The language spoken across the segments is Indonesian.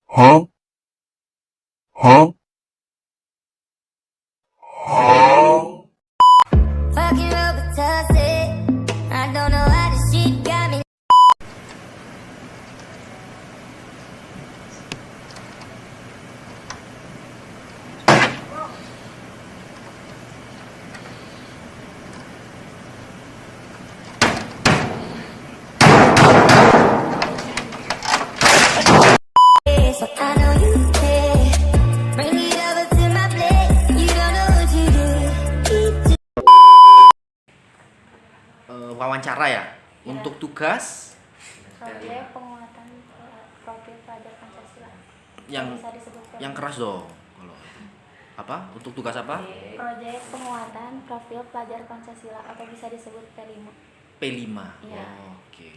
Huh? Huh? Huh? Fucking Robitussin. I don't know how this shit got me. So I know you care. Bring it over to my place. You don't know what you do. Wawancara ya. Untuk tugas Proyek penguatan profil pelajar Pancasila. yang Bisa disebutkan. yang keras dong. Kalau apa? Untuk tugas apa? Proyek penguatan profil pelajar Pancasila atau bisa disebut P5. P5. Iya. Oke.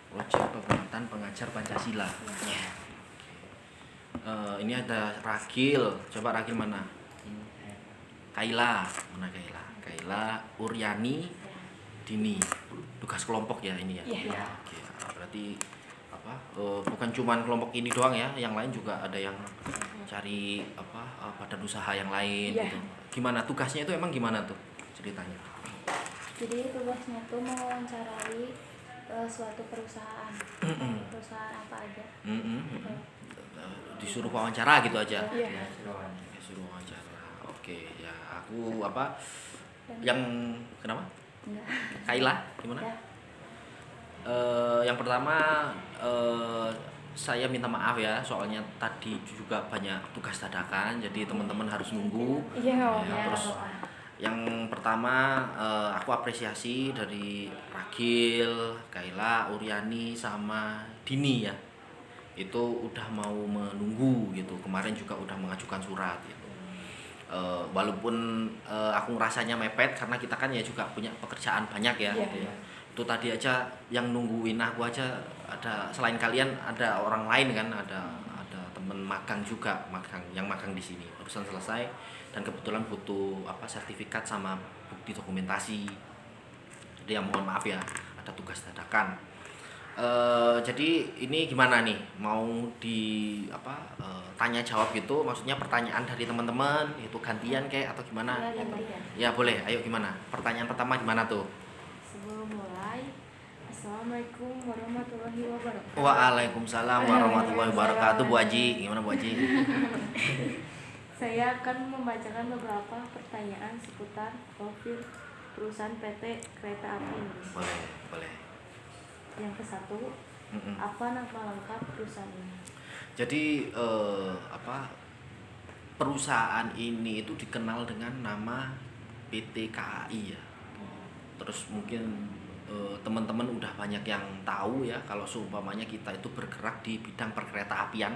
Proyek penguatan pengajar Pancasila. Iya. Ini ada Ragil. Coba Ragil mana? Kaila. Mana Kaila? Kaila, Uryani, Dini. Tugas kelompok ya ini ya. Iya. Oke. Berarti apa? Bukan cuman kelompok ini doang ya, yang lain juga ada yang cari apa? Badan usaha yang lain Iya. gitu. Gimana tugasnya itu emang gimana tuh ceritanya? Jadi tugasnya tuh mewawancarai suatu perusahaan. Perusahaan apa aja. Disuruh wawancara gitu aja. Iya. Disuruh wawancara. Oke, ya aku apa? Yang kenapa? Enggak. Kaila gimana? Ya. Yang pertama saya minta maaf ya, soalnya tadi juga banyak tugas dadakan, jadi teman-teman harus nunggu. Iya. Ya, terus yang pertama aku apresiasi dari Ragil, Kaila, Uryani sama Dini ya. Itu udah mau menunggu gitu. Kemarin juga udah mengajukan surat gitu. Walaupun aku ngerasanya mepet karena kita kan ya juga punya pekerjaan banyak ya. Iya. Gitu ya. Itu tadi aja yang nungguin aku aja ada, selain kalian ada orang lain kan, ada temen magang juga, yang magang di sini barusan selesai dan kebetulan butuh apa sertifikat sama bukti dokumentasi. Jadi ya mohon maaf ya, ada tugas dadakan. Jadi ini gimana nih, mau di apa tanya jawab gitu, maksudnya pertanyaan dari teman-teman itu gantian kayak atau gimana? Iya, gantian. Ya boleh, ayo gimana? Pertanyaan pertama gimana tuh? Sebelum mulai, Assalamualaikum warahmatullahi wabarakatuh. Waalaikumsalam warahmatullahi wabarakatuh. Bu Haji, gimana Bu Haji? Saya akan membacakan beberapa pertanyaan seputar profil perusahaan PT Kereta Api Indonesia. Boleh, boleh. Yang ke satu, apa nama lengkap perusahaan ini? Jadi apa perusahaan ini itu dikenal dengan nama PT KAI ya. Terus mungkin teman-teman udah banyak yang tahu ya kalau seumpamanya kita itu bergerak di bidang perkereta apian.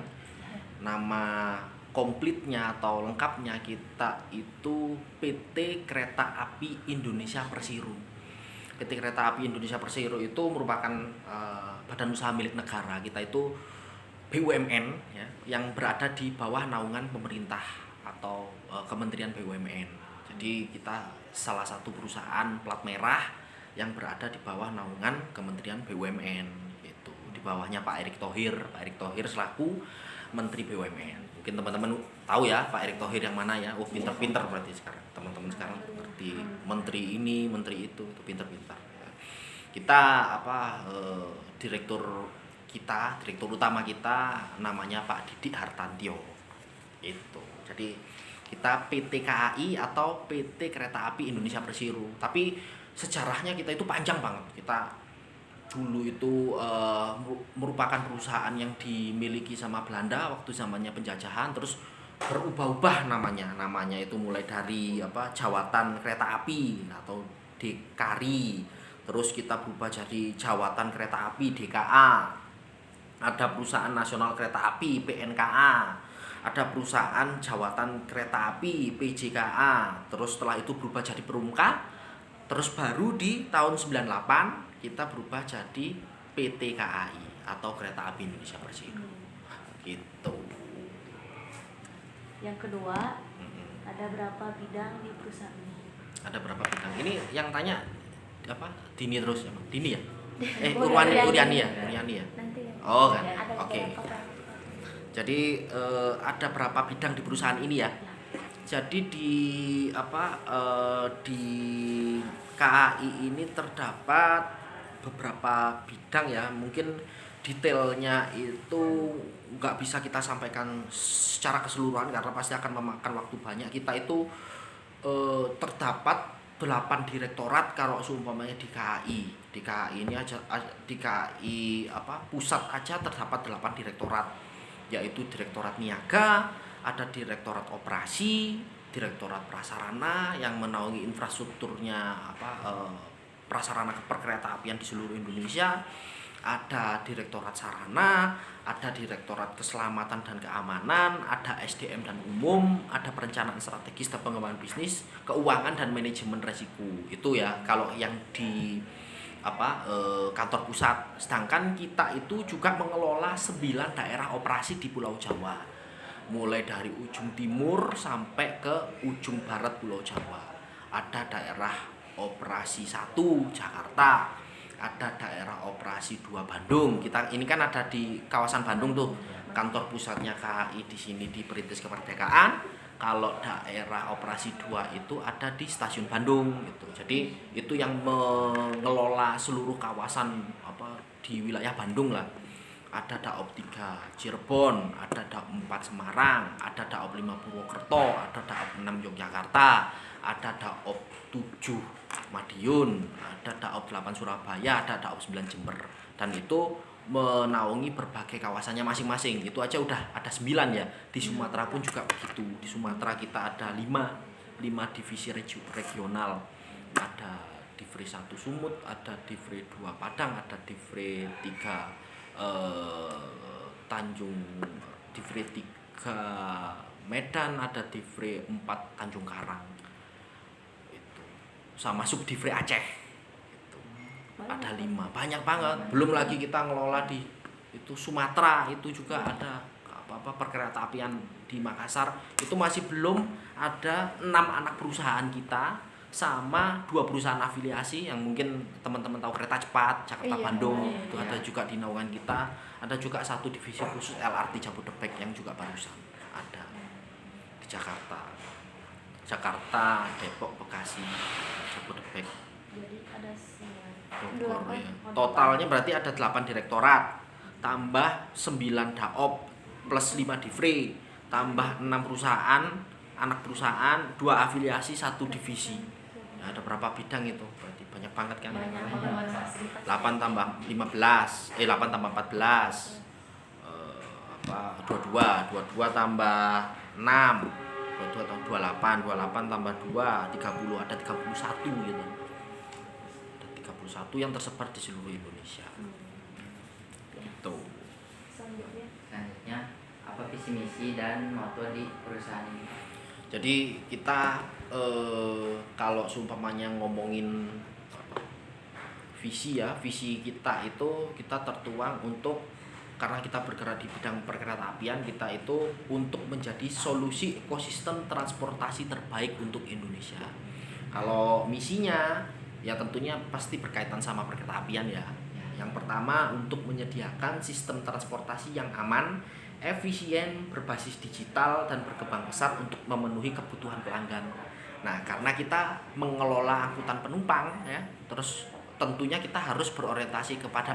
Nama komplitnya atau lengkapnya kita itu PT Kereta Api Indonesia Persero. PT Kereta Api Indonesia Persero itu merupakan badan usaha milik negara. Kita itu BUMN ya, yang berada di bawah naungan pemerintah atau Kementerian BUMN. Jadi kita salah satu perusahaan plat merah yang berada di bawah naungan Kementerian BUMN itu. Di bawahnya Pak Erick Thohir. Pak Erick Thohir selaku Menteri BUMN. Mungkin teman-teman tahu ya Pak Erick Thohir yang mana ya. Oh, pinter-pinter berarti sekarang. Teman-teman sekarang ngerti menteri ini, menteri itu pinter-pinter. Kita apa direktur utama kita namanya Pak Didik Hartantio. Itu. Jadi kita PT KAI atau PT Kereta Api Indonesia Persero. Tapi sejarahnya kita itu panjang banget. Kita dulu itu merupakan perusahaan yang dimiliki sama Belanda waktu zamannya penjajahan, terus berubah-ubah namanya itu mulai dari apa Jawatan Kereta Api atau DKRI, terus kita berubah jadi Jawatan Kereta Api DKA, ada perusahaan nasional kereta api PNKA, ada perusahaan Jawatan Kereta Api PJKA, terus setelah itu berubah jadi Perumka, terus baru di tahun 98 kita berubah jadi PT KAI atau Kereta Api Indonesia Persero. Gitu. Yang kedua, ada berapa bidang di perusahaan ini? Ada berapa bidang? Ini yang tanya apa? Dini terus ya? Dini ya? Uryani. Uryani ya? Uryani ya? Nanti ya. Oh kan? Ada Oke. beberapa. Jadi ada berapa bidang di perusahaan ini ya? Jadi di KAI ini terdapat beberapa bidang ya. Mungkin detailnya itu nggak bisa kita sampaikan secara keseluruhan karena pasti akan memakan waktu banyak. Kita itu terdapat 8 direktorat kalau seumpamanya di KAI. Di KAI ini aja di KAI pusat aja terdapat 8 direktorat, yaitu direktorat niaga, ada direktorat operasi, direktorat prasarana yang menaungi infrastrukturnya prasarana perkeretaapian di seluruh Indonesia, ada direktorat sarana, ada direktorat keselamatan dan keamanan, ada SDM dan umum, ada perencanaan strategis dan pengembangan bisnis, keuangan dan manajemen resiko. Itu ya kalau yang di kantor pusat. Sedangkan kita itu juga mengelola 9 daerah operasi di Pulau Jawa, mulai dari ujung timur sampai ke ujung barat Pulau Jawa. Ada daerah operasi 1 Jakarta, ada daerah operasi 2 Bandung. Kita ini kan ada di kawasan Bandung tuh. Kantor pusatnya KAI di sini di Perintis Kemerdekaan. Kalau daerah operasi 2 itu ada di Stasiun Bandung gitu. Jadi itu yang mengelola seluruh kawasan di wilayah Bandung lah. Ada Daop 3 Cirebon, ada Daop 4 Semarang, ada Daop 5 Purwokerto, ada Daop 6 Yogyakarta, ada Daop 7 Madiun, ada Daop 8 Surabaya, ada Daop 9 Jember. Dan itu menaungi berbagai kawasannya masing-masing. Itu aja udah ada 9 ya. Di Sumatera pun juga begitu. Di Sumatera kita ada 5 divisi regional. Ada Divre 1 Sumut, ada Divre 2 Padang, ada Divre 3 Divre 3 Medan, ada Divre 4 Tanjung Karang. Itu. Sama Subdivre Aceh. Ada 5, banyak banget. Belum lagi kita ngelola di itu Sumatera, itu juga ada perkeretaapian di Makassar. Itu masih belum ada 6 anak perusahaan kita sama 2 perusahaan afiliasi yang mungkin teman-teman tahu, Kereta Cepat Jakarta Bandung. Itu ada juga di naungan kita. Ada juga 1 divisi khusus LRT Jabodebek yang juga barusan ada di Jakarta, Depok, Bekasi, Jabodebek. Jadi ada 9. Ya. Totalnya berarti ada 8 direktorat, tambah 9 Daop plus 5 Divre, tambah 6 perusahaan, anak perusahaan, 2 afiliasi, 1 divisi. Ya, ada berapa bidang itu? Berarti banyak banget kan? 8 tambah 15, 8 tambah 14. 22 tambah 6. 22 tambah 28 tambah 2, 30, ada 31 gitu. 31 yang tersebar di seluruh Indonesia. Itu. Selanjutnya, apa visi misi dan moto di perusahaan ini? Jadi kita kalau seumpamanya ngomongin visi kita itu kita tertuang untuk, karena kita bergerak di bidang perkeretaapian, kita itu untuk menjadi solusi ekosistem transportasi terbaik untuk Indonesia. Kalau misinya ya tentunya pasti berkaitan sama perkeretaapian ya. Yang pertama, untuk menyediakan sistem transportasi yang aman, efisien, berbasis digital dan berkembang pesat untuk memenuhi kebutuhan pelanggan. Nah, karena kita mengelola angkutan penumpang ya, terus tentunya kita harus berorientasi kepada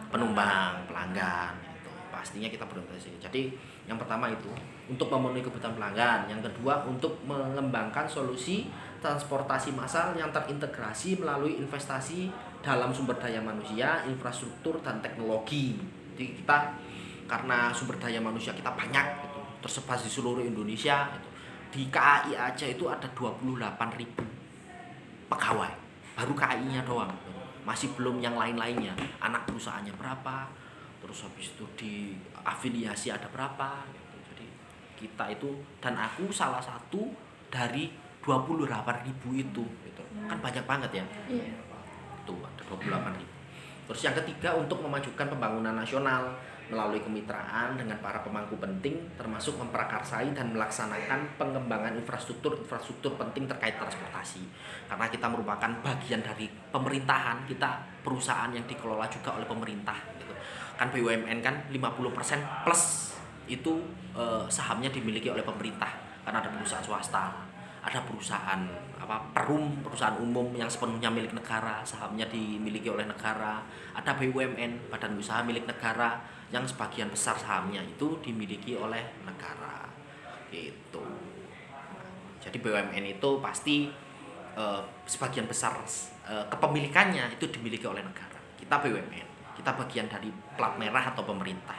penumpang, pelanggan itu. Pastinya kita berorientasi. Jadi, yang pertama itu untuk memenuhi kebutuhan pelanggan, yang kedua untuk mengembangkan solusi transportasi massal yang terintegrasi melalui investasi dalam sumber daya manusia, infrastruktur dan teknologi. Jadi kita karena sumber daya manusia kita banyak gitu, tersebar di seluruh Indonesia gitu. Di KAI aja itu ada 28.000 pegawai. Baru KAI-nya doang. Masih belum yang lain-lainnya. Anak perusahaannya berapa? Terus habis itu di afiliasi ada berapa gitu. Jadi kita itu, dan aku salah satu dari 28.000 itu gitu. Kan banyak banget ya. Tuh ada 28.000. Terus yang ketiga, untuk memajukan pembangunan nasional. melalui kemitraan dengan para pemangku penting, termasuk memprakarsai dan melaksanakan pengembangan infrastruktur penting terkait transportasi. Karena kita merupakan bagian dari pemerintahan, kita perusahaan yang dikelola juga oleh pemerintah gitu. Kan BUMN kan 50% plus itu sahamnya dimiliki oleh pemerintah, karena ada perusahaan swasta, ada perusahaan perusahaan umum yang sepenuhnya milik negara, sahamnya dimiliki oleh negara, ada BUMN, badan usaha milik negara, yang sebagian besar sahamnya itu dimiliki oleh negara gitu. Jadi BUMN itu pasti sebagian besar kepemilikannya itu dimiliki oleh negara. Kita BUMN, kita bagian dari plat merah atau pemerintah.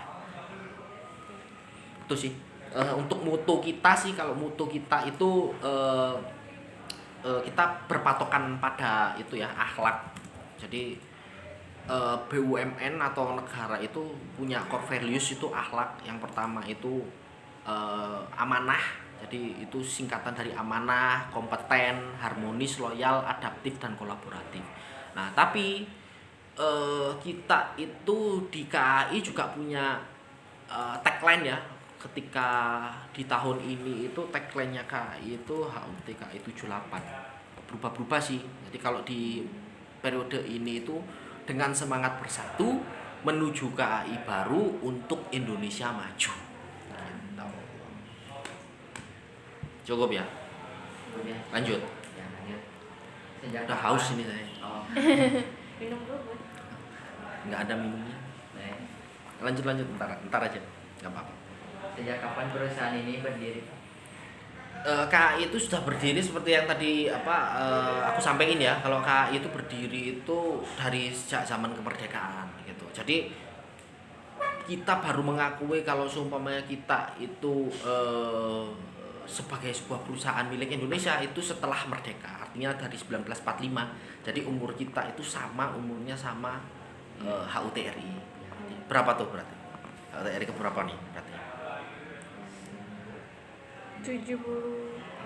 Itu sih. Untuk mutu kita sih, kalau mutu kita itu kita berpatokan pada itu ya, akhlak. Jadi BUMN atau negara itu punya core values itu akhlak. Yang pertama itu amanah. Jadi itu singkatan dari amanah, kompeten, harmonis, loyal, adaptif, dan kolaboratif. Nah tapi kita itu di KAI juga punya tagline ya. Ketika di tahun ini itu tagline-nya KAI itu HUT KAI 78. Berubah-berubah sih. Jadi kalau di periode ini itu dengan semangat bersatu menuju KAI baru untuk Indonesia maju. Gitu. Cukup ya? Udah. Lanjut. Ya, lanjut. Sejak Udah kapan- haus ini saya. Oh, Minum dulu, Bun. Nggak ada minumnya. baik. Lanjut ntar aja. Nggak apa-apa. Sejak kapan perusahaan ini berdiri? KAI itu sudah berdiri seperti yang tadi aku sampaikan ya. Kalau KAI itu berdiri itu dari sejak zaman kemerdekaan gitu. Jadi kita baru mengakui kalau seumpamanya kita itu sebagai sebuah perusahaan milik Indonesia itu setelah merdeka. Artinya dari 1945. Jadi umur kita itu umurnya sama HUTRI. Berapa tuh berarti? HUTRI ke berapa nih berarti? 70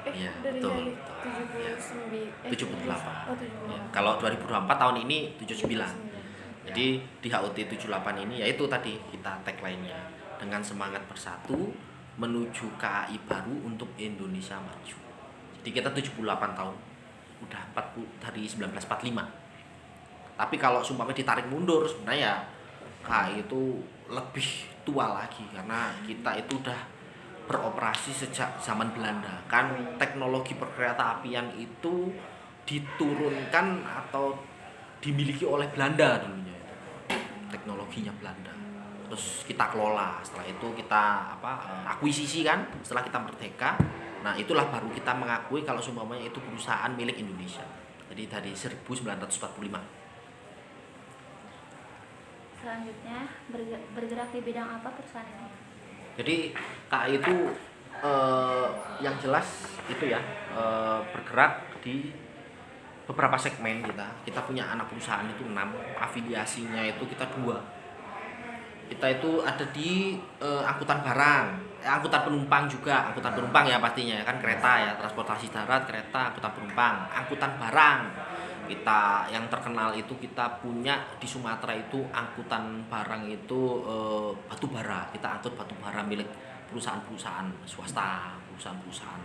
Iya, dari betul. 79 78. Oh, 78. Ya, kalau 2024 tahun ini 79. Jadi di HUT 78 ini yaitu tadi kita tagline-nya dengan semangat bersatu menuju KAI baru untuk Indonesia maju. Jadi kita 78 tahun. Udah 40 dari 1945. Tapi kalau sumpahnya ditarik mundur sebenarnya ya KAI itu lebih tua lagi karena kita itu udah beroperasi sejak zaman Belanda. Kan teknologi perkereta apian itu diturunkan atau dimiliki oleh Belanda dulunya. Teknologinya Belanda. Terus kita kelola. Setelah itu kita akuisisi kan setelah kita merdeka. Nah, itulah baru kita mengakui kalau seumpamanya itu perusahaan milik Indonesia. Jadi dari 1945. Selanjutnya, bergerak di bidang apa perusahaan ini? Jadi KAI itu yang jelas itu ya bergerak di beberapa segmen kita. Kita punya anak perusahaan itu 6, afiliasinya itu kita 2. Kita itu ada di angkutan barang, angkutan penumpang juga, angkutan penumpang ya pastinya kan kereta ya, transportasi darat, kereta, angkutan penumpang, angkutan barang. Kita yang terkenal itu kita punya di Sumatera itu angkutan barang itu batu bara. Kita angkut batu bara milik perusahaan-perusahaan swasta, perusahaan-perusahaan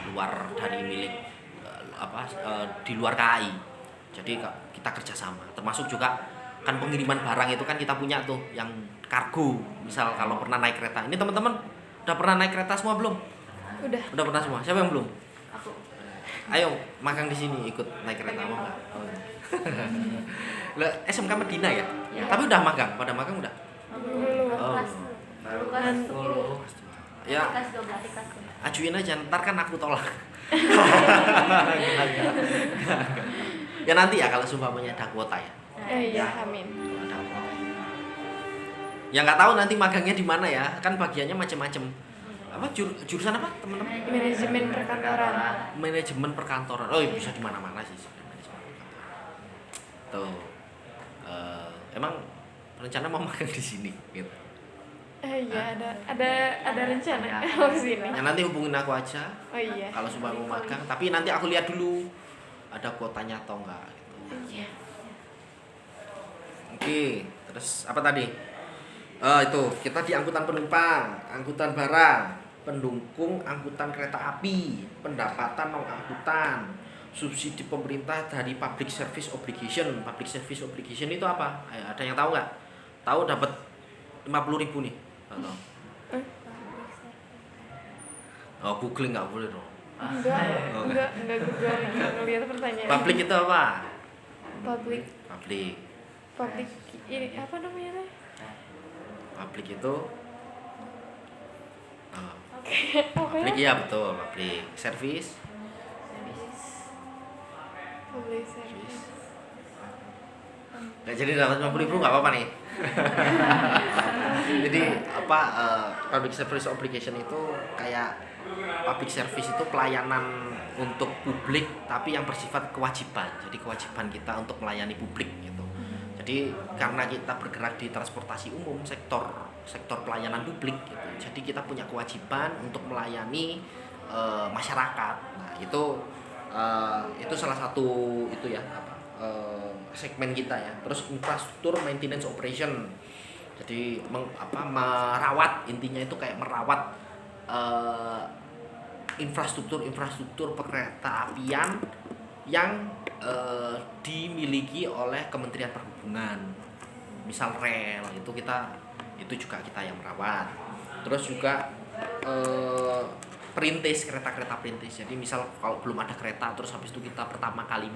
luar dari milik di luar KAI. Jadi kita kerjasama. Termasuk juga kan pengiriman barang itu kan kita punya tuh yang kargo. Misal kalau pernah naik kereta. Ini teman-teman udah pernah naik kereta semua belum? Udah. Pernah semua. Siapa yang belum? Aku. Ayo magang di sini ikut naik kereta mau nggak? Lah SMK Medina ya? Ya. Tapi udah magang, pada magang udah. Belum. Oh. Kelas Baru kelas kelas 10. Ya, kelas 12 di kelas 12. ajuin aja ntar kan aku tolak. Ya nanti ya kalau sumpahnya ada kuota ya. Iya, amin. Ada kuota. Ya nggak tahu nanti magangnya di mana ya, kan bagiannya macam-macam. Apa jurusan apa teman-teman? Manajemen perkantoran. Manajemen perkantoran. Oh bisa di mana-mana sih sebenarnya manajemen perkantoran. Tuh. Emang rencana mau magang di sini gitu. Iya, ada rencana mau sini. Ya nanti hubungin aku aja Oh iya. kalau sumpah mau magang, tapi nanti aku lihat dulu ada kuotanya atau enggak gitu. Iya. Oke, terus apa tadi? Itu kita di angkutan penumpang, angkutan barang, pendukung angkutan kereta api, pendapatan non angkutan, subsidi pemerintah dari public service obligation. Public service obligation itu apa? Ada yang tahu nggak? Tahu dapat 50.000 nih? Nggak tahu. Oh, googling nggak boleh dong. Enggak Google ngeliat pertanyaan. Public itu apa? Public Public ini apa namanya? Public itu Apa public ya? ya betul, public service. Public service. Nggak jadi dapat 50.000 nggak apa-apa nih. Jadi public service obligation itu kayak public service itu pelayanan untuk publik tapi yang bersifat kewajiban. Jadi kewajiban kita untuk melayani publik gitu. Jadi karena kita bergerak di transportasi umum, sektor pelayanan publik gitu. Jadi kita punya kewajiban untuk melayani masyarakat. Nah, itu salah satu itu ya segmen kita ya. Terus infrastruktur maintenance operation. Jadi merawat, intinya itu kayak merawat infrastruktur perkereta apian yang dimiliki oleh Kementerian Perhubungan. Misal rel itu juga kita yang merawat. Terus juga perintis, kereta-kereta perintis. Jadi misal kalau belum ada kereta terus habis itu kita pertama kali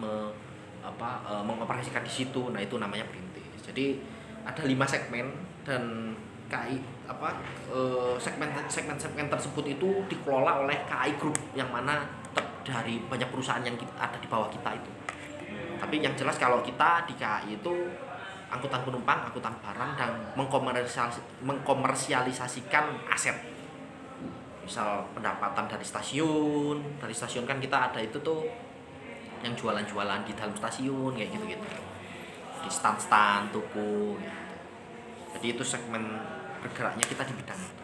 mengoperasikan di situ, nah itu namanya perintis. Jadi ada 5 segmen dan segmen tersebut itu dikelola oleh KAI Group yang mana dari banyak perusahaan yang ada di bawah kita itu. Tapi yang jelas kalau kita di KAI itu angkutan penumpang, angkutan barang dan mengkomersialisasikan aset. Misal pendapatan dari stasiun kan kita ada itu tuh yang jualan-jualan di dalam stasiun kayak gitu-gitu. Di stand-stand toko gitu. Jadi itu segmen bergeraknya kita di bidang itu.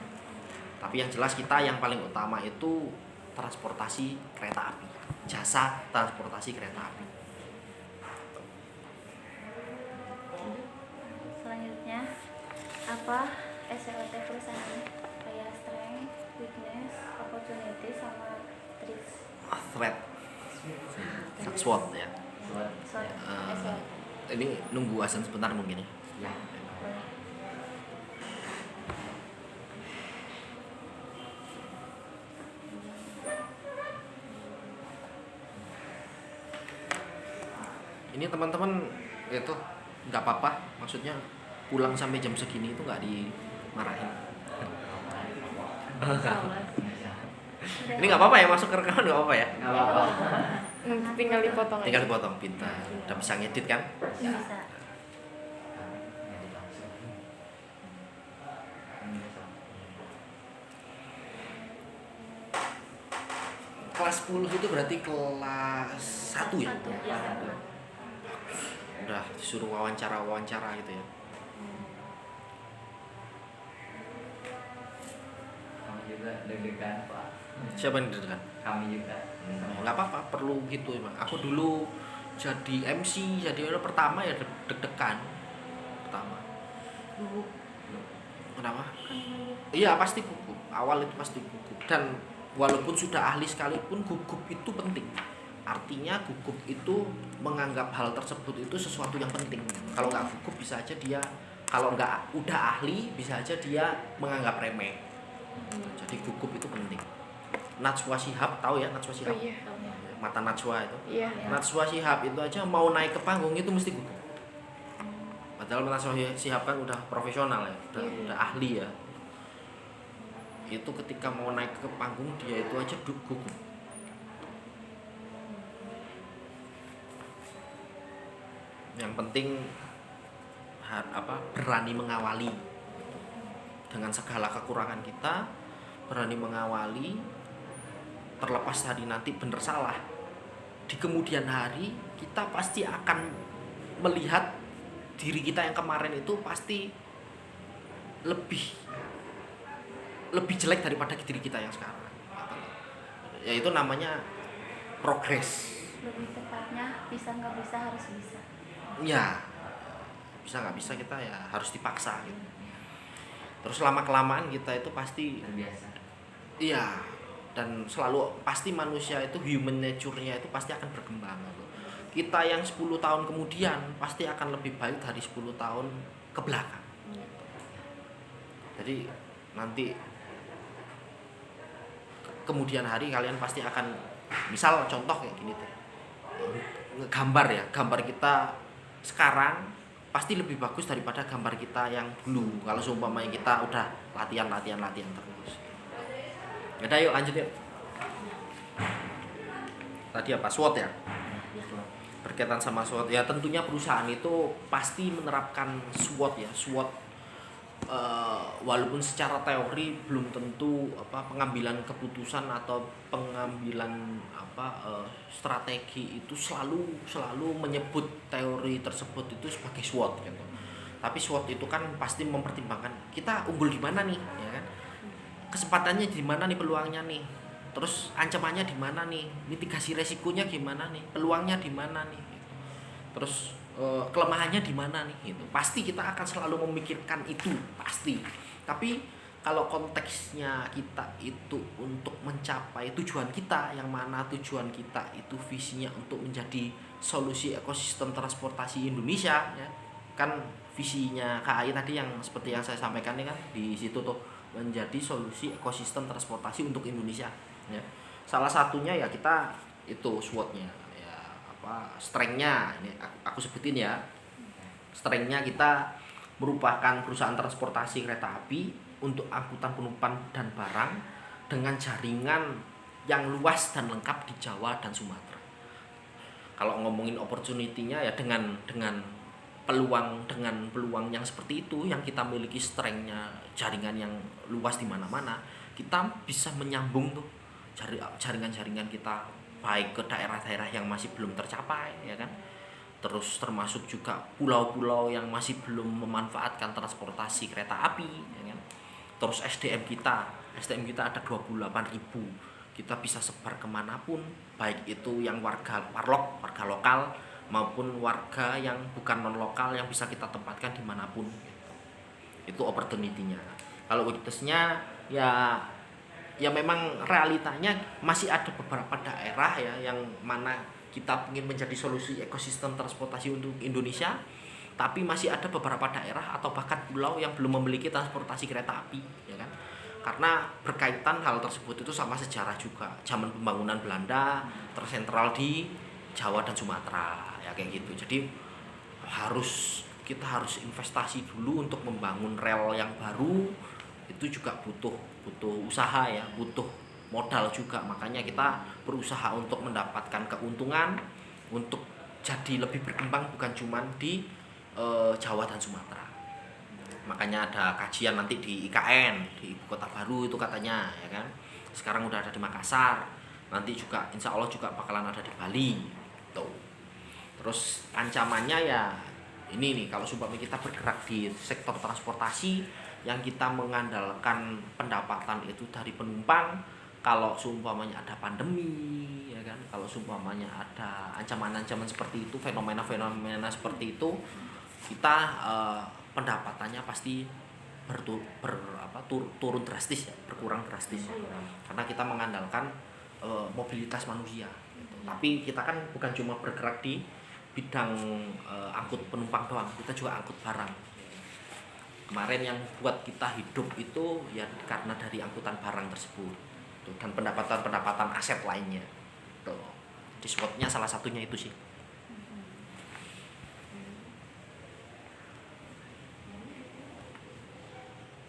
Tapi yang jelas kita yang paling utama itu transportasi kereta api, jasa transportasi kereta api. Selanjutnya, apa SWOT perusahaan? Kayak strength, weakness, opportunity, sama Threat, SWOT ya. SWOT. Ini nunggu azan sebentar mungkin ya. Ya. Ini teman-teman itu nggak apa-apa, maksudnya pulang sampai jam segini itu nggak dimarahin. Ini nggak apa-apa ya, masuk ke rekaman nggak apa-apa ya. Nggak apa-apa. Tinggal dipotong aja. Tinggal dipotong, pintar. Udah bisa ngedit kan? Bisa. Kelas 10 itu berarti kelas 1 ya? Udah disuruh wawancara gitu ya. Kami juga deg-degan, Pak. Siapa yang deg-degan? Kami juga. Nggak apa-apa, perlu gitu emang. Aku dulu jadi MC, jadi orang pertama ya deg-degan. Pertama. Kenapa? Iya pasti gugup. Awal itu pasti gugup. Dan walaupun sudah ahli sekalipun gugup itu penting. Artinya gugup itu menganggap hal tersebut itu sesuatu yang penting. Kalau nggak gugup bisa aja dia, kalau nggak udah ahli bisa aja dia menganggap remeh. Jadi gugup itu penting. Najwa Shihab, tahu ya Najwa Shihab? Oh iya. Mata Najwa itu. Iya. Najwa Shihab itu aja mau naik ke panggung itu mesti gugup. Padahal Najwa Shihab kan udah profesional ya, udah ahli ya. Itu ketika mau naik ke panggung dia itu aja gugup. Yang penting berani mengawali dengan segala kekurangan kita, berani mengawali, terlepas dari nanti benar salah. Di kemudian hari kita pasti akan melihat diri kita yang kemarin itu pasti lebih jelek daripada diri kita yang sekarang. Ya itu namanya progres. Lebih tepatnya bisa nggak bisa harus bisa. Ya bisa nggak bisa kita ya harus dipaksa gitu. Terus lama-kelamaan kita itu pasti terbiasa. iya, dan selalu pasti manusia itu human nature-nya itu pasti akan berkembang gitu. Kita yang 10 tahun kemudian pasti akan lebih baik dari 10 tahun ke belakang. Jadi nanti kemudian hari kalian pasti akan, misal contoh kayak gini tuh, gambar ya, gambar kita sekarang pasti lebih bagus daripada gambar kita yang dulu kalau seumpamanya kita udah latihan terus. Yaudah yuk lanjut yuk. Tadi apa, SWOT ya, berkaitan sama SWOT ya, tentunya perusahaan itu pasti menerapkan SWOT ya. SWOT walaupun secara teori belum tentu pengambilan keputusan atau pengambilan strategi itu selalu menyebut teori tersebut itu sebagai SWOT gitu. Tapi SWOT itu kan pasti mempertimbangkan kita unggul di mana nih, ya kan? Kesempatannya di mana nih, peluangnya nih. Terus ancamannya di mana nih? Mitigasi resikonya gimana nih? Peluangnya di mana nih? Gitu. Terus kelemahannya di mana nih? Gitu. Pasti kita akan selalu memikirkan itu, pasti. Tapi kalau konteksnya kita itu untuk mencapai tujuan kita, yang mana tujuan kita itu visinya untuk menjadi solusi ekosistem transportasi Indonesia, ya kan visinya KAI tadi yang seperti yang saya sampaikan ini kan di situ tuh, menjadi solusi ekosistem transportasi untuk Indonesia. Ya. Salah satunya ya kita itu SWOT-nya, ya strength-nya ini aku sebutin ya, strength-nya kita merupakan perusahaan transportasi kereta api untuk angkutan penumpang dan barang dengan jaringan yang luas dan lengkap di Jawa dan Sumatera. Kalau ngomongin opportunity-nya ya dengan peluang yang seperti itu, yang kita miliki strength-nya jaringan yang luas di mana-mana, kita bisa menyambung tuh jaringan-jaringan kita baik ke daerah-daerah yang masih belum tercapai, ya kan? Terus termasuk juga pulau-pulau yang masih belum memanfaatkan transportasi kereta api, ya kan? Terus SDM kita ada 28.000, kita bisa sebar kemanapun, baik itu yang warga lokal maupun warga yang bukan non lokal yang bisa kita tempatkan dimanapun gitu. Itu opportunity-nya. Kalau weakness-nya ya memang realitanya masih ada beberapa daerah ya yang mana kita ingin menjadi solusi ekosistem transportasi untuk Indonesia, tapi masih ada beberapa daerah atau bahkan pulau yang belum memiliki transportasi kereta api, ya kan? Karena berkaitan hal tersebut itu sama sejarah juga, zaman pembangunan Belanda tersentral di Jawa dan Sumatera, ya kayak gitu. Jadi kita harus investasi dulu untuk membangun rel yang baru, itu juga butuh usaha ya, butuh modal juga. Makanya kita berusaha untuk mendapatkan keuntungan untuk jadi lebih berkembang bukan cuma di Jawa dan Sumatera. Makanya ada kajian nanti di IKN, di Ibu Kota Baru itu katanya, ya kan. Sekarang udah ada di Makassar, nanti juga insya Allah juga bakalan ada di Bali tuh. Terus ancamannya ya ini nih, kalau sumpah kita bergerak di sektor transportasi yang kita mengandalkan pendapatan itu dari penumpang, kalau seumpamanya ada pandemi, ya kan, kalau seumpamanya ada ancaman-ancaman seperti itu, fenomena-fenomena seperti itu, kita pendapatannya pasti turun drastis ya, berkurang drastis ya. Karena kita mengandalkan mobilitas manusia gitu. Tapi kita kan bukan cuma bergerak di bidang angkut penumpang doang, kita juga angkut barang. Kemarin yang buat kita hidup itu ya karena dari angkutan barang tersebut tuh, dan pendapatan aset lainnya tuh. Di SWOT-nya salah satunya itu sih.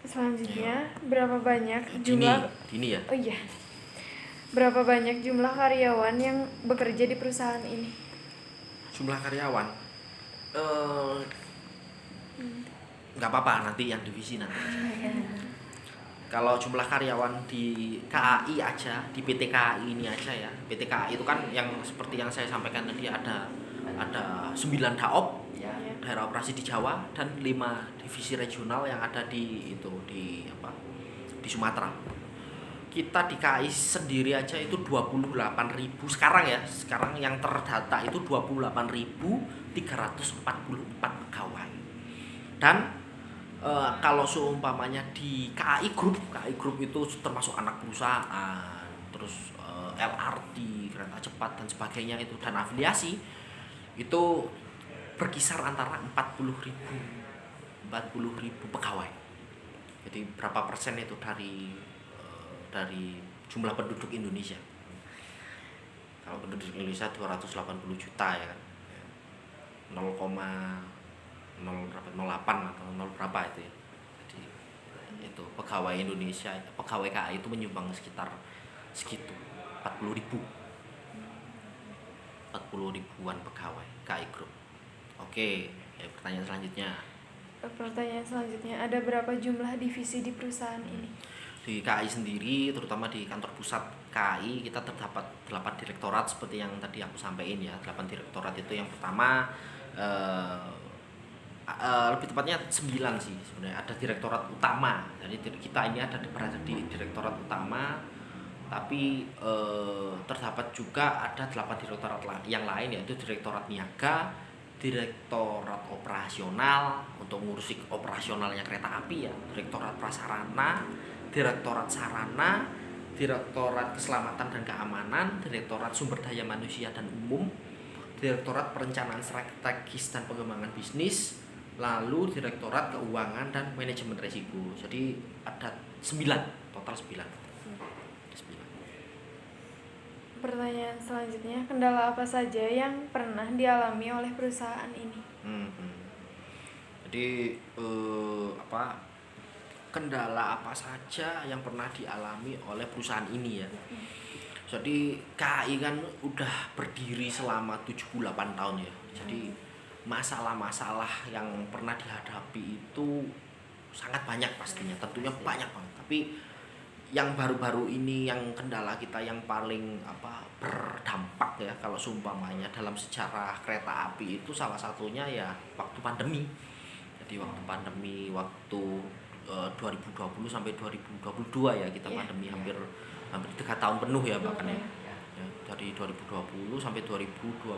Selanjutnya, berapa banyak jumlah Dini ya. Oh iya. Berapa banyak jumlah karyawan yang bekerja di perusahaan ini? Jumlah karyawan nggak apa-apa, nanti yang divisi nanti. Kalau jumlah karyawan di KAI aja, di PT KAI ini aja ya. PT KAI itu kan yang seperti yang saya sampaikan tadi, ada 9 DAOP, daerah operasi di Jawa, dan 5 divisi regional yang ada di Sumatera. Kita di KAI sendiri aja itu 28.000 sekarang ya. Sekarang yang terdata itu 28.344 pegawai. Dan Kalau seumpamanya di KAI Group itu termasuk anak perusahaan, terus LRT, kereta cepat dan sebagainya itu dan afiliasi itu berkisar antara 40.000 pegawai. Jadi berapa persen itu dari jumlah penduduk Indonesia? Kalau penduduk Indonesia 280 juta ya kan. 0,08 atau 0 berapa itu ya. Jadi itu pegawai Indonesia, pegawai KAI itu menyumbang sekitar segitu 40 ribuan pegawai KAI Group. Oke, ya, pertanyaan selanjutnya. Pertanyaan selanjutnya, ada berapa jumlah divisi di perusahaan ini? Di KAI sendiri, terutama di kantor pusat KAI, kita terdapat 8 direktorat seperti yang tadi aku sampaikan ya. 8 direktorat itu yang pertama lebih tepatnya 9 sih sebenarnya. Ada direktorat utama. Jadi kita ini berada di direktorat utama, tapi terdapat juga ada 8 direktorat yang lain, yaitu direktorat niaga, direktorat operasional untuk ngurusi operasionalnya kereta api ya, direktorat prasarana, direktorat sarana, direktorat keselamatan dan keamanan, direktorat sumber daya manusia dan umum, direktorat perencanaan strategis dan pengembangan bisnis, lalu direktorat keuangan dan manajemen risiko. Jadi ada 9, total 9. Pertanyaan selanjutnya, kendala apa saja yang pernah dialami oleh perusahaan ini? Jadi kendala apa saja yang pernah dialami oleh perusahaan ini ya. Jadi KAI kan udah berdiri selama 78 tahun ya. Jadi masalah-masalah yang pernah dihadapi itu sangat banyak pastinya, tentunya banyak banget. Tapi yang baru-baru ini yang kendala kita yang paling berdampak ya kalau seumpamanya dalam sejarah kereta api itu salah satunya ya waktu pandemi. Jadi waktu pandemi, waktu 2020 sampai 2022 ya kita pandemi hampir 3 tahun penuh ya bahkan ya. Dari 2020 sampai 2022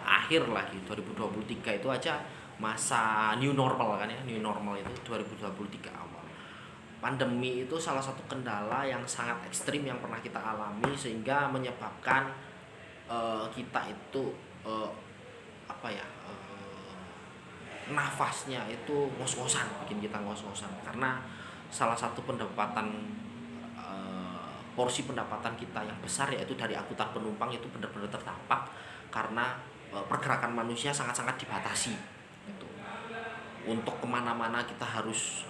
akhir lagi 2023 itu aja masa new normal kan ya. New normal itu 2023 awal. Pandemi itu salah satu kendala yang sangat ekstrim yang pernah kita alami sehingga menyebabkan kita itu nafasnya itu ngos-ngosan, bikin kita ngos-ngosan karena salah satu porsi pendapatan kita yang besar yaitu dari angkutan penumpang itu benar-benar terdampak karena pergerakan manusia sangat-sangat dibatasi gitu. Untuk kemana-mana kita harus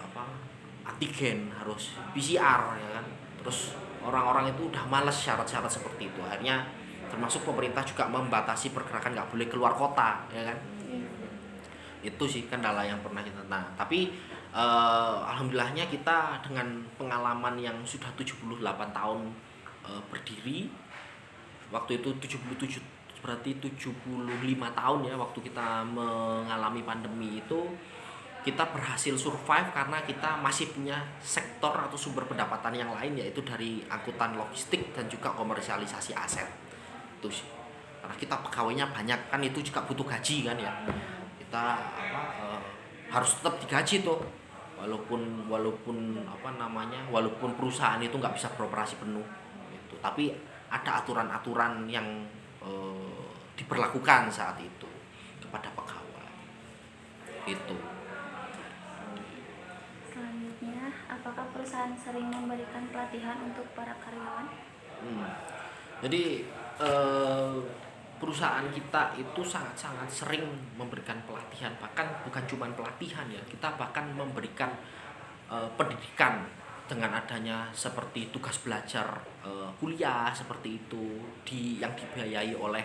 antigen, harus PCR ya kan. Terus orang-orang itu udah males syarat-syarat seperti itu. Akhirnya termasuk pemerintah juga membatasi pergerakan, nggak boleh keluar kota ya kan. Itu sih kendala yang pernah kita. Nah, tapi alhamdulillahnya kita dengan pengalaman yang sudah 78 tahun berdiri. Waktu itu 77 berarti 75 tahun ya waktu kita mengalami pandemi itu. Kita berhasil survive karena kita masih punya sektor atau sumber pendapatan yang lain yaitu dari angkutan logistik dan juga komersialisasi aset. Itu sih. Karena kita pegawainya banyak kan itu juga butuh gaji kan ya. Kita harus tetap digaji tuh. Walaupun perusahaan itu nggak bisa beroperasi penuh gitu. Tapi ada aturan-aturan yang diberlakukan saat itu kepada pegawai. Itu. Apakah perusahaan sering memberikan pelatihan untuk para karyawan? Jadi perusahaan kita itu sangat-sangat sering memberikan pelatihan, bahkan bukan cuma pelatihan ya, kita bahkan memberikan pendidikan dengan adanya seperti tugas belajar kuliah seperti itu yang dibiayai oleh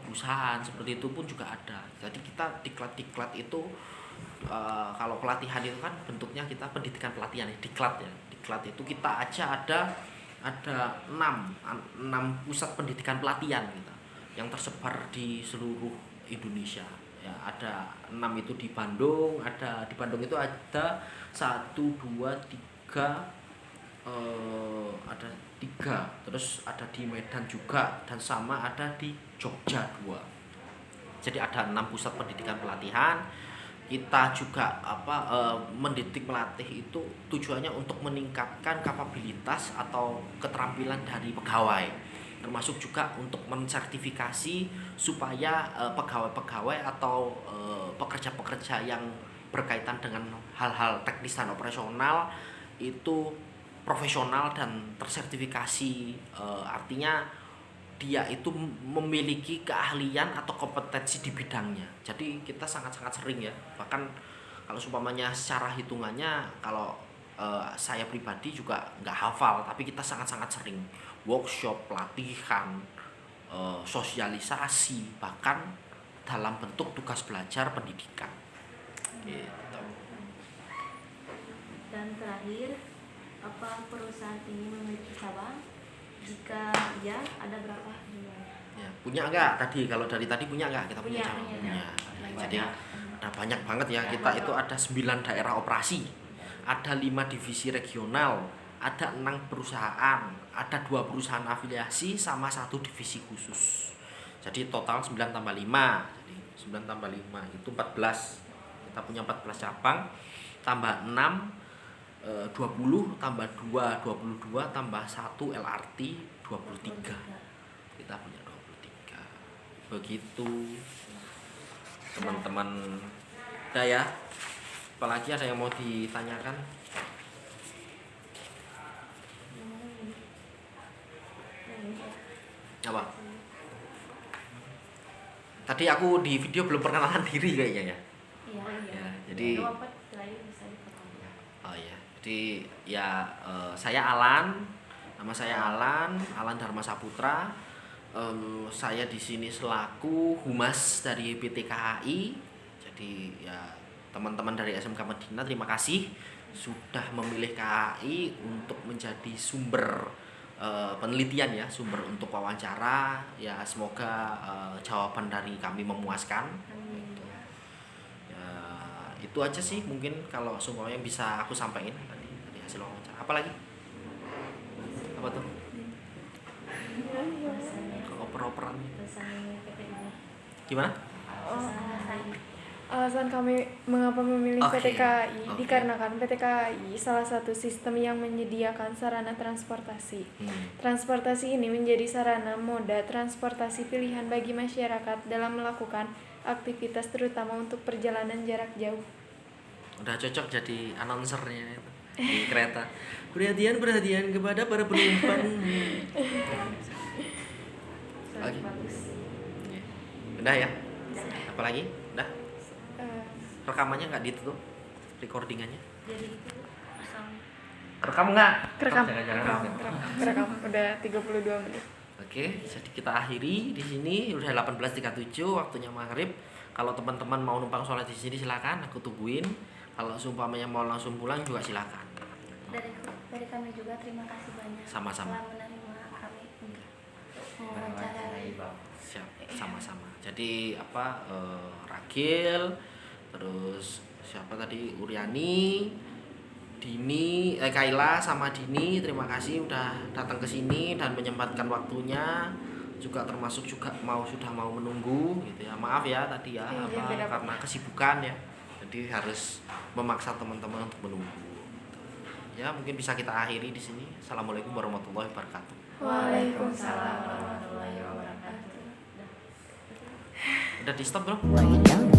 perusahaan seperti itu pun juga ada. Jadi kita diklat itu kalau pelatihan itu kan bentuknya kita pendidikan pelatihan ya, diklat ya. Diklat itu kita aja ada 6 pusat pendidikan pelatihan kita yang tersebar di seluruh Indonesia. Ya, ada 6 itu di Bandung, di Bandung itu ada 1 2 3 ada 3, terus ada di Medan juga dan sama ada di Jogja 2. Jadi ada 6 pusat pendidikan pelatihan. kita juga mendidik melatih itu tujuannya untuk meningkatkan kapabilitas atau keterampilan dari pegawai, termasuk juga untuk mensertifikasi supaya pegawai-pegawai atau pekerja-pekerja yang berkaitan dengan hal-hal teknis dan operasional itu profesional dan tersertifikasi, artinya dia itu memiliki keahlian atau kompetensi di bidangnya. Jadi kita sangat-sangat sering ya, bahkan kalau seumpamanya secara hitungannya, kalau saya pribadi juga nggak hafal, tapi kita sangat-sangat sering workshop, pelatihan, sosialisasi, bahkan dalam bentuk tugas belajar pendidikan gitu. Dan terakhir, apa perusahaan ini memiliki cabang? Jika iya, ada berapa jumlahnya? Ya, punya enggak tadi? Kalau dari tadi punya enggak? Kita punya cabang. Punya. Jadi ada banyak banget ya. Kita itu ada 9 daerah operasi, ada 5 divisi regional, ada 6 perusahaan, ada 2 perusahaan afiliasi sama 1 divisi khusus. Jadi total 9 tambah 5. Jadi 9 tambah 5 itu 14. Kita punya 14 cabang, tambah 6 20 tambah 2 22 tambah 1 LRT 23. Kita punya 23. Begitu teman-teman. Udah ya. Apalagi ada yang mau ditanyakan? Apa? Tadi aku di video belum perkenalan diri kayaknya ya. Iya. Ya, jadi oh ya. Jadi ya saya Alan, nama saya Alan Dharma Saputra. Saya di sini selaku humas dari PT KAI. Jadi ya teman-teman dari SMK Medina, terima kasih sudah memilih KAI untuk menjadi sumber penelitian ya, sumber untuk wawancara. Ya semoga jawaban dari kami memuaskan. Itu aja sih mungkin kalau semua yang bisa aku sampaikan tadi hasil wawancara. Apa lagi? Apa tuh? Oper-operan. Gimana? Alasan kami mengapa memilih PT KAI dikarenakan PT KAI salah satu sistem yang menyediakan sarana transportasi. Transportasi ini menjadi sarana moda transportasi pilihan bagi masyarakat dalam melakukan aktivitas terutama untuk perjalanan jarak jauh. Udah cocok jadi announcernya itu di kereta. Perhatian kepada para penumpang. Oke. Udah ya? Apalagi? Udah? Rekamannya nggak ditutup? Recordingannya? Jadi itu Rekam nggak? Kerekam. Jangan-jangan. Kerekam udah 32 menit. Oke, jadi kita akhiri di sini udah 18.37 waktunya maghrib. Kalau teman-teman mau numpang sholat di sini silakan, aku tungguin. Kalau seumpamanya mau langsung pulang juga silakan. Dari kami juga terima kasih banyak Sama-sama. telah menerima kami untuk mewawancarai. Siap, sama-sama. Jadi Ragil, terus siapa tadi, Uryani, Dini, Kaila sama Dini, terima kasih udah datang ke sini dan menyempatkan waktunya, juga termasuk juga sudah mau menunggu gitu ya. Maaf ya tadi ya, karena kesibukan ya. Jadi harus memaksa teman-teman untuk menunggu. Ya, mungkin bisa kita akhiri di sini. Assalamualaikum warahmatullahi wabarakatuh. Waalaikumsalam warahmatullahi wabarakatuh. Udah di stop, Bro? Well, you know